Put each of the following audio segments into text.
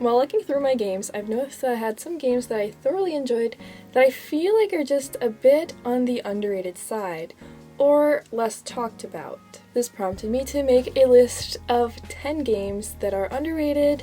While looking through my games, I've noticed that I had some games that I thoroughly enjoyed that I feel like are just a bit on the underrated side, or less talked about. This prompted me to make a list of 10 games that are underrated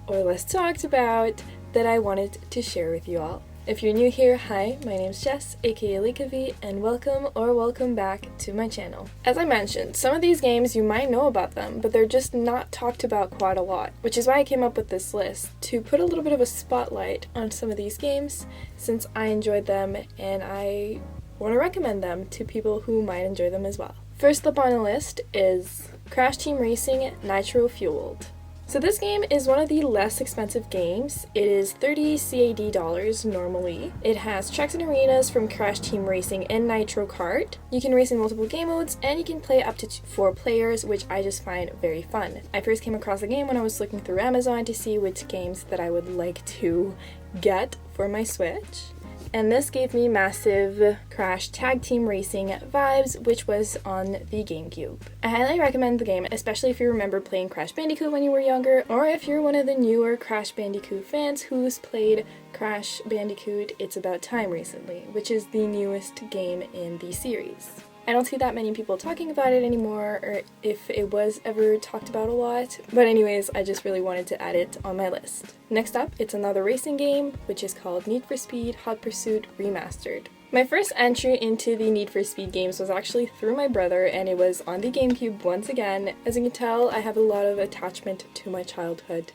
or less talked about that I wanted to share with you all. If you're new here, hi, my name's Jess, aka Likavi, and welcome back to my channel. As I mentioned, some of these games you might know about them, but they're just not talked about quite a lot, which is why I came up with this list, to put a little bit of a spotlight on some of these games, since I enjoyed them and I want to recommend them to people who might enjoy them as well. First up on the list is Crash Team Racing Nitro Fueled. So this game is one of the less expensive games. It is 30 CAD dollars normally. It has tracks and arenas from Crash Team Racing and Nitro Kart. You can race in multiple game modes and you can play up to 4 players, which I just find very fun. I first came across the game when I was looking through Amazon to see which games that I would like to get for my Switch. And this gave me massive Crash Tag Team Racing vibes, which was on the GameCube. I highly recommend the game, especially if you remember playing Crash Bandicoot when you were younger, or if you're one of the newer Crash Bandicoot fans who's played Crash Bandicoot It's About Time recently, which is the newest game in the series. I don't see that many people talking about it anymore, or if it was ever talked about a lot, but anyways, I just really wanted to add it on my list. Next up, it's another racing game, which is called Need for Speed Hot Pursuit Remastered. My first entry into the Need for Speed games was actually through my brother, and it was on the GameCube once again. As you can tell, I have a lot of attachment to my childhood.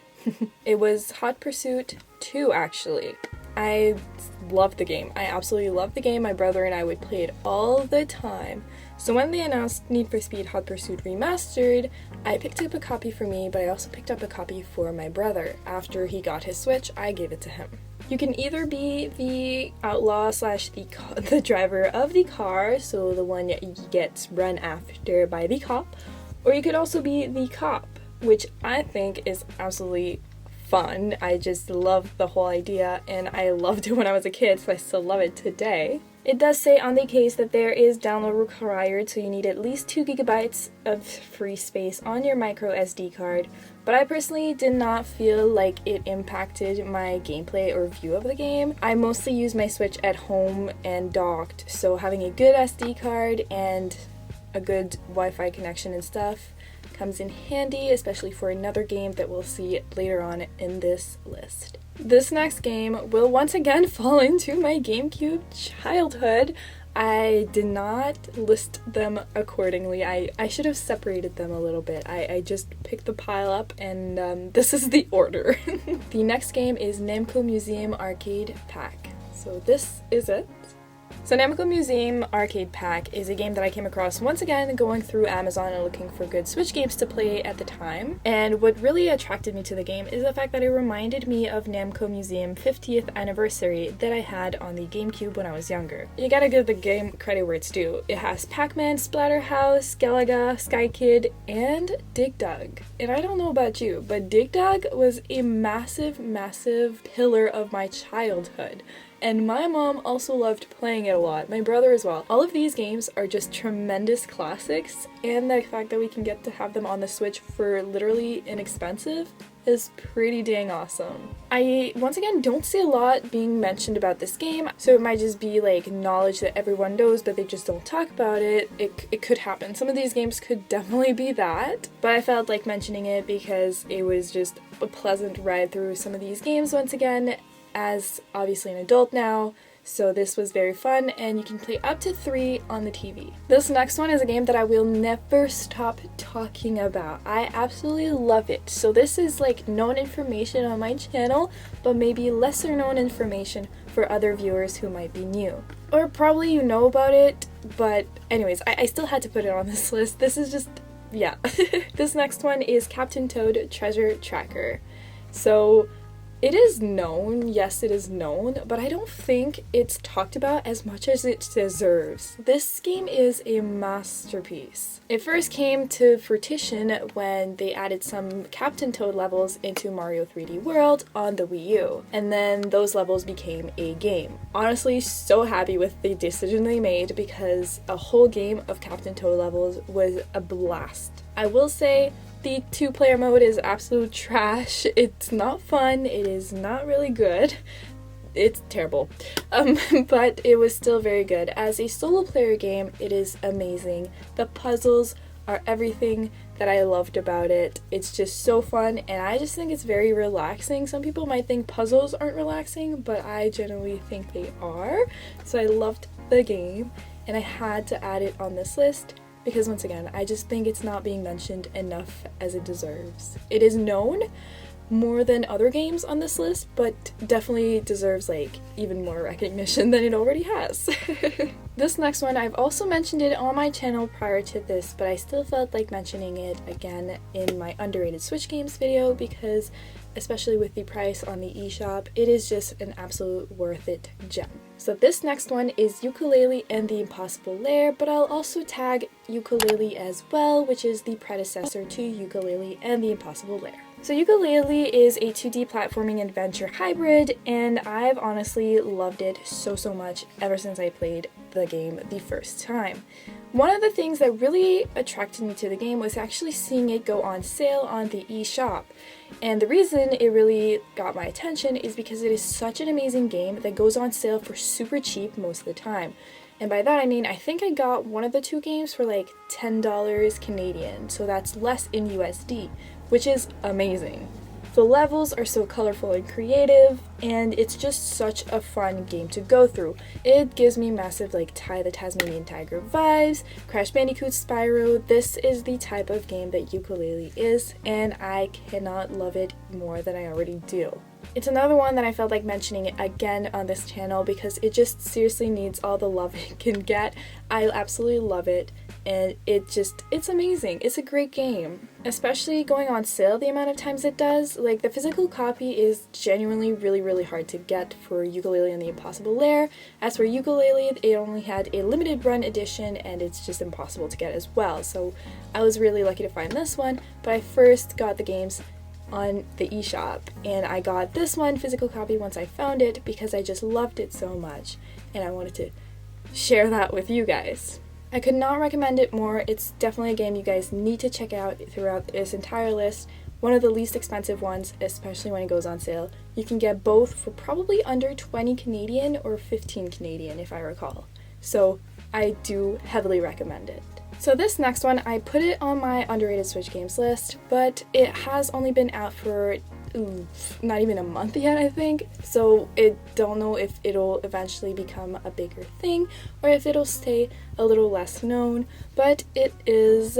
It was Hot Pursuit 2, actually. I loved the game. I absolutely loved the game. My brother and I would play it all the time. So when they announced Need for Speed Hot Pursuit Remastered, I picked up a copy for me, but I also picked up a copy for my brother. After he got his Switch, I gave it to him. You can either be the outlaw slash the driver of the car, so the one that gets run after by the cop, or you could also be the cop, which I think is absolutely fun. I just love the whole idea, and I loved it when I was a kid, so I still love it today. It does say on the case that there is download required, so you need at least 2 gigabytes of free space on your micro SD card, but I personally did not feel like it impacted my gameplay or view of the game. I mostly use my Switch at home and docked, so having a good SD card and a good Wi-Fi connection and stuff comes in handy, especially for another game that we'll see later on in this list. This next game will once again fall into my GameCube childhood. I did not list them accordingly. I should have separated them a little bit. I just picked the pile up, and this is the order. The next game is Namco Museum Arcade Pack. So this is it. So Namco Museum Arcade Pack is a game that I came across once again going through Amazon and looking for good Switch games to play at the time. And what really attracted me to the game is the fact that it reminded me of Namco Museum 50th anniversary that I had on the GameCube when I was younger. You gotta give the game credit where it's due. It has Pac-Man, Splatterhouse, Galaga, Sky Kid, and Dig Dug. And I don't know about you, but Dig Dug was a massive pillar of my childhood. And my mom also loved playing it a lot, my brother as well. All of these games are just tremendous classics, and the fact that we can get to have them on the Switch for literally inexpensive is pretty dang awesome. I, once again, don't see a lot being mentioned about this game, so it might just be like knowledge that everyone knows, but they just don't talk about it. It could happen. Some of these games could definitely be that, but I felt like mentioning it because it was just a pleasant ride through some of these games once again, as obviously an adult now, so this was very fun, and you can play up to 3 on the TV. This next one is a game that I will never stop talking about. I absolutely love it. So this is like known information on my channel, but maybe lesser known information for other viewers who might be new. Or probably you know about it, but anyways, I still had to put it on this list. This is just, yeah. This next one is Captain Toad Treasure Tracker. So it is known, yes it is known, but I don't think it's talked about as much as it deserves. This game is a masterpiece. It first came to fruition when they added some Captain Toad levels into Mario 3D World on the Wii U, and then those levels became a game. Honestly, so happy with the decision they made because a whole game of Captain Toad levels was a blast. I will say, The 2-player mode is absolute trash. It's not fun. It is not really good. It's terrible. But it was still very good. As a solo player game, it is amazing. The puzzles are everything that I loved about it. It's just so fun, and I just think it's very relaxing. Some people might think puzzles aren't relaxing, but I genuinely think they are. So I loved the game, and I had to add it on this list because, once again, I just think it's not being mentioned enough as it deserves. It is known more than other games on this list, but definitely deserves like even more recognition than it already has. This next one, I've also mentioned it on my channel prior to this, but I still felt like mentioning it again in my underrated Switch games video because, especially with the price on the eShop, it is just an absolute worth it gem. So this next one is Ukulele and the Impossible Lair, but I'll also tag Ukulele as well, which is the predecessor to Ukulele and the Impossible Lair. So Ukulele is a 2D platforming adventure hybrid, and I've honestly loved it so much ever since I played the game the first time. One of the things that really attracted me to the game was actually seeing it go on sale on the eShop. And the reason it really got my attention is because it is such an amazing game that goes on sale for super cheap most of the time. And by that I mean I think I got one of the 2 games for like $10 Canadian, so that's less in USD, which is amazing. The levels are so colorful and creative, and it's just such a fun game to go through. It gives me massive like Ty the Tasmanian Tiger vibes, Crash Bandicoot Spyro. This is the type of game that Ukulele is, and I cannot love it more than I already do. It's another one that I felt like mentioning again on this channel because it just seriously needs all the love it can get. I absolutely love it, and it's amazing. It's a great game, especially going on sale the amount of times it does. Like, the physical copy is genuinely really hard to get for Ukulele and the Impossible Lair. As for Ukulele, it only had a limited run edition, and it's just impossible to get as well. So I was really lucky to find this one, but I first got the games on the eShop, and I got this one physical copy once I found it because I just loved it so much, and I wanted to share that with you guys. I could not recommend it more. It's definitely a game you guys need to check out throughout this entire list. One of the least expensive ones, especially when it goes on sale. You can get both for probably under 20 Canadian or 15 Canadian if I recall. So I do heavily recommend it. So this next one, I put it on my underrated Switch games list, but it has only been out for not even a month yet, I think. So I don't know if it'll eventually become a bigger thing or if it'll stay a little less known, but it is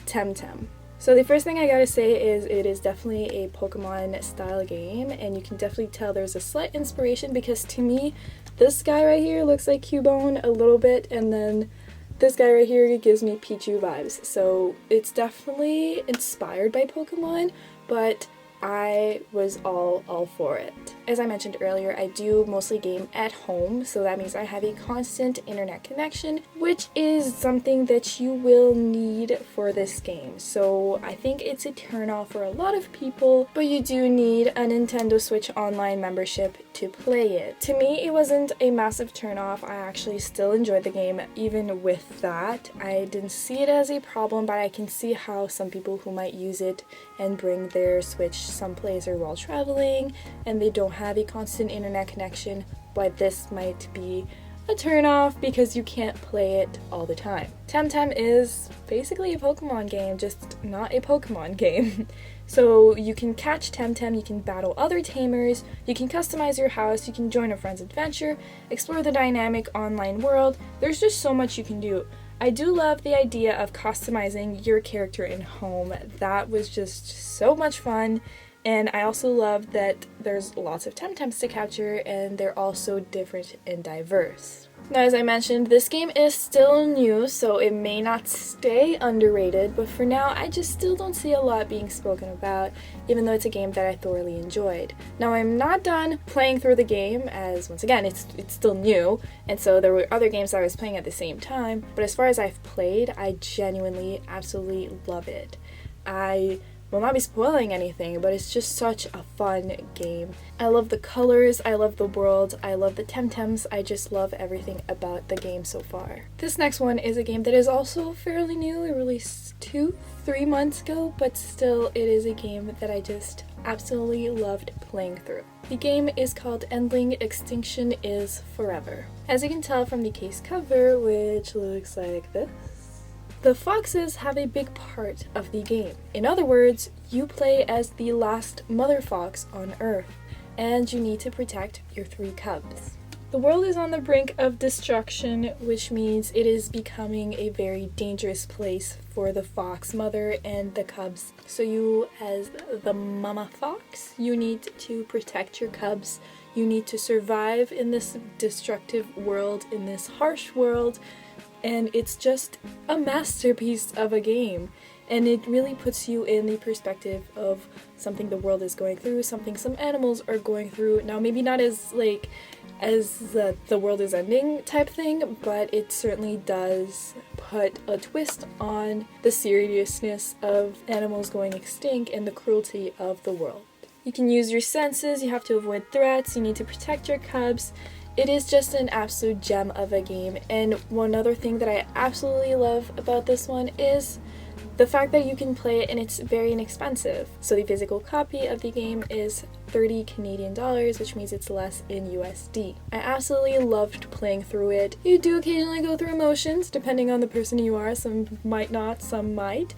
Temtem. So the first thing I gotta say is it is definitely a Pokemon style game, and you can definitely tell there's a slight inspiration because to me, this guy right here looks like Cubone a little bit, and then this guy right here gives me Pichu vibes. So it's definitely inspired by Pokemon, but I was all for it. As I mentioned earlier, I do mostly game at home, so that means I have a constant internet connection, which is something that you will need for this game. So I think it's a turn-off for a lot of people, but you do need a Nintendo Switch Online membership to play it. To me, it wasn't a massive turn-off. I actually still enjoyed the game even with that. I didn't see it as a problem, but I can see how some people who might use it and bring their Switch someplace or while traveling and they don't have a constant internet connection, why this might be a turn-off because you can't play it all the time. Temtem is basically a Pokemon game, just not a Pokemon game. So you can catch Temtem, you can battle other tamers, you can customize your house, you can join a friend's adventure, explore the dynamic online world. There's just so much you can do. I do love the idea of customizing your character in home. That was just so much fun. And I also love that there's lots of Temtems to capture, and they're all so different and diverse. Now, as I mentioned, this game is still new, so it may not stay underrated, but for now, I just still don't see a lot being spoken about, even though it's a game that I thoroughly enjoyed. Now, I'm not done playing through the game, as once again, it's still new, and so there were other games that I was playing at the same time, but as far as I've played, I genuinely, absolutely love it. I will not be spoiling anything, but it's just such a fun game. I love the colors, I love the world, I love the Temtems, I just love everything about the game so far. This next one is a game that is also fairly new. It released 2-3 months ago, but still it is a game that I just absolutely loved playing through. The game is called Endling Extinction is Forever. As you can tell from the case cover, which looks like this, the foxes have a big part of the game. In other words, you play as the last mother fox on Earth, and you need to protect your 3 cubs. The world is on the brink of destruction, which means it is becoming a very dangerous place for the fox mother and the cubs. So you, as the mama fox, you need to protect your cubs. You need to survive in this destructive world, in this harsh world, and it's just a masterpiece of a game. And it really puts you in the perspective of something the world is going through, something some animals are going through. Now, maybe not as the world is ending type thing, but it certainly does put a twist on the seriousness of animals going extinct and the cruelty of the world. You can use your senses, you have to avoid threats, you need to protect your cubs. It is just an absolute gem of a game, and one other thing that I absolutely love about this one is the fact that you can play it and it's very inexpensive. So the physical copy of the game is 30 Canadian dollars, which means it's less in USD. I absolutely loved playing through it. You do occasionally go through emotions, depending on the person you are. Some might not, some might.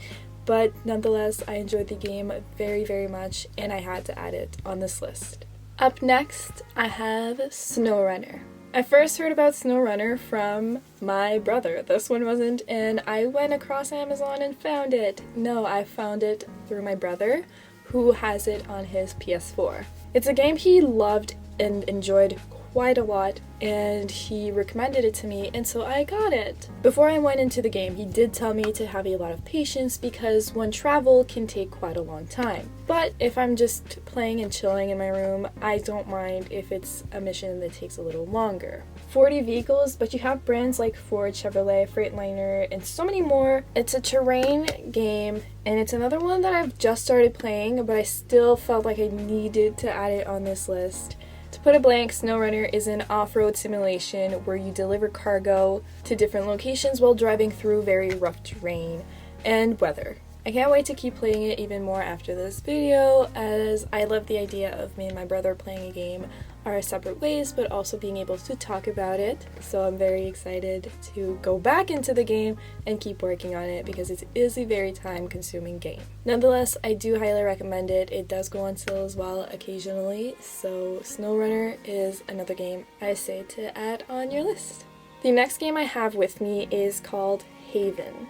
But nonetheless, I enjoyed the game very, very much, and I had to add it on this list. Up next, I have SnowRunner. I first heard about SnowRunner from my brother. This one wasn't, and I went across Amazon and found it. No, I found it through my brother, who has it on his PS4. It's a game he loved and enjoyed quite a lot, and he recommended it to me, and so I got it. Before I went into the game, he did tell me to have a lot of patience because one travel can take quite a long time. But if I'm just playing and chilling in my room, I don't mind if it's a mission that takes a little longer. 40 vehicles, but you have brands like Ford, Chevrolet, Freightliner, and so many more. It's a terrain game, and it's another one that I've just started playing, but I still felt like I needed to add it on this list. To put it blank, SnowRunner is an off-road simulation where you deliver cargo to different locations while driving through very rough terrain and weather. I can't wait to keep playing it even more after this video, as I love the idea of me and my brother playing a game our separate ways, but also being able to talk about it. So I'm very excited to go back into the game and keep working on it because it is a very time-consuming game. Nonetheless, I do highly recommend it. It does go on sale as well occasionally, so SnowRunner is another game I say to add on your list. The next game I have with me is called Haven.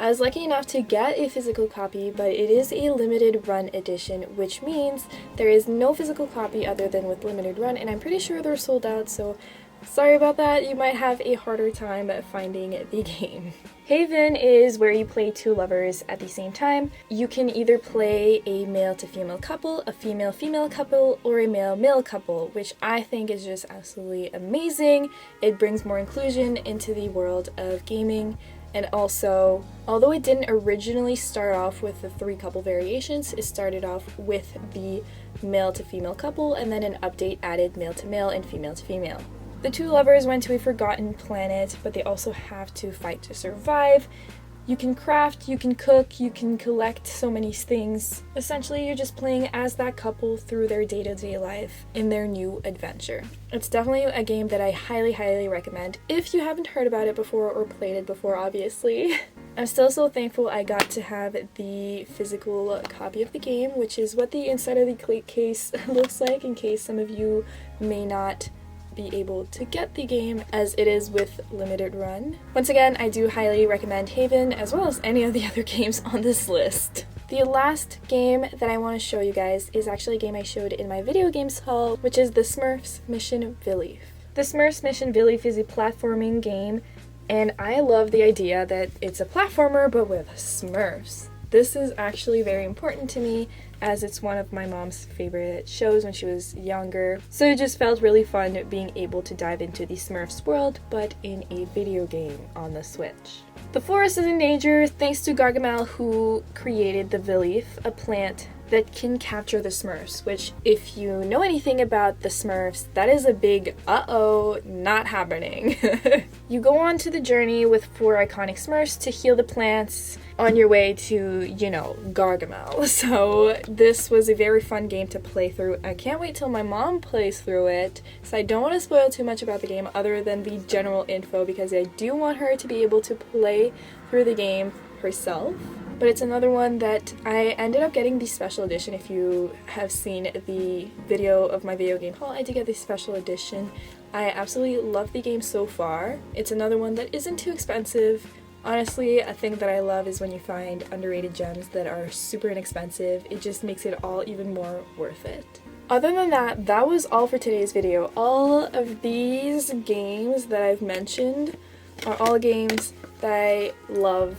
I was lucky enough to get a physical copy, but it is a limited run edition, which means there is no physical copy other than with limited run, and I'm pretty sure they're sold out, so sorry about that. You might have a harder time finding the game. Haven is where you play 2 lovers at the same time. You can either play a male to female couple, a female female couple, or a male male couple, which I think is just absolutely amazing. It brings more inclusion into the world of gaming. And also, although it didn't originally start off with the 3 couple variations, it started off with the male to female couple, and then an update added male to male and female to female. The 2 lovers went to a forgotten planet, but they also have to fight to survive. You can craft, you can cook, you can collect so many things. Essentially, you're just playing as that couple through their day-to-day life in their new adventure. It's definitely a game that I highly, highly recommend if you haven't heard about it before or played it before, obviously. I'm still so thankful I got to have the physical copy of the game, which is what the inside of the case looks like, in case some of you may not be able to get the game, as it is with limited run. Once again, I do highly recommend Haven, as well as any of the other games on this list. The last game that I want to show you guys is actually a game I showed in my video games haul, which is the Smurfs Mission Belief. The Smurfs Mission Belief is a platforming game, and I love the idea that it's a platformer but with Smurfs. This is actually very important to me, as it's one of my mom's favorite shows when she was younger. So it just felt really fun being able to dive into the Smurfs world, but in a video game on the Switch. The forest is in danger thanks to Gargamel, who created the Villeaf, a plant that can capture the Smurfs, which, if you know anything about the Smurfs, that is a big uh-oh, not happening. You go on to the journey with 4 iconic Smurfs to heal the plants on your way to, you know, Gargamel. So this was a very fun game to play through. I can't wait till my mom plays through it, so I don't want to spoil too much about the game other than the general info, because I do want her to be able to play through the game herself. But it's another one that I ended up getting the special edition. If you have seen the video of my video game haul, I did get the special edition. I absolutely love the game so far. It's another one that isn't too expensive. Honestly, a thing that I love is when you find underrated gems that are super inexpensive. It just makes it all even more worth it. Other than that, that was all for today's video. All of these games that I've mentioned are all games that I love,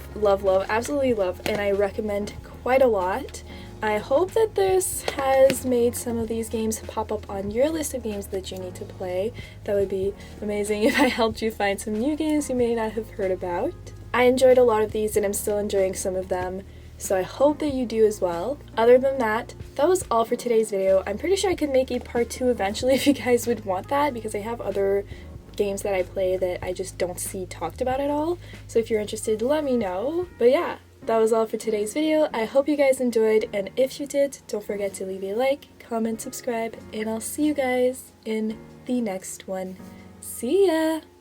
absolutely love, and I recommend quite a lot. I hope that this has made some of these games pop up on your list of games that you need to play. That would be amazing if I helped you find some new games you may not have heard about. I enjoyed a lot of these and I'm still enjoying some of them, so I hope that you do as well. Other than that, that was all for today's video. I'm pretty sure I could make a part 2 eventually if you guys would want that, because I have other games that I play that I just don't see talked about at all. So if you're interested, let me know. But yeah, that was all for today's video. I hope you guys enjoyed, and if you did, don't forget to leave a like, comment, subscribe, and I'll see you guys in the next one. See ya!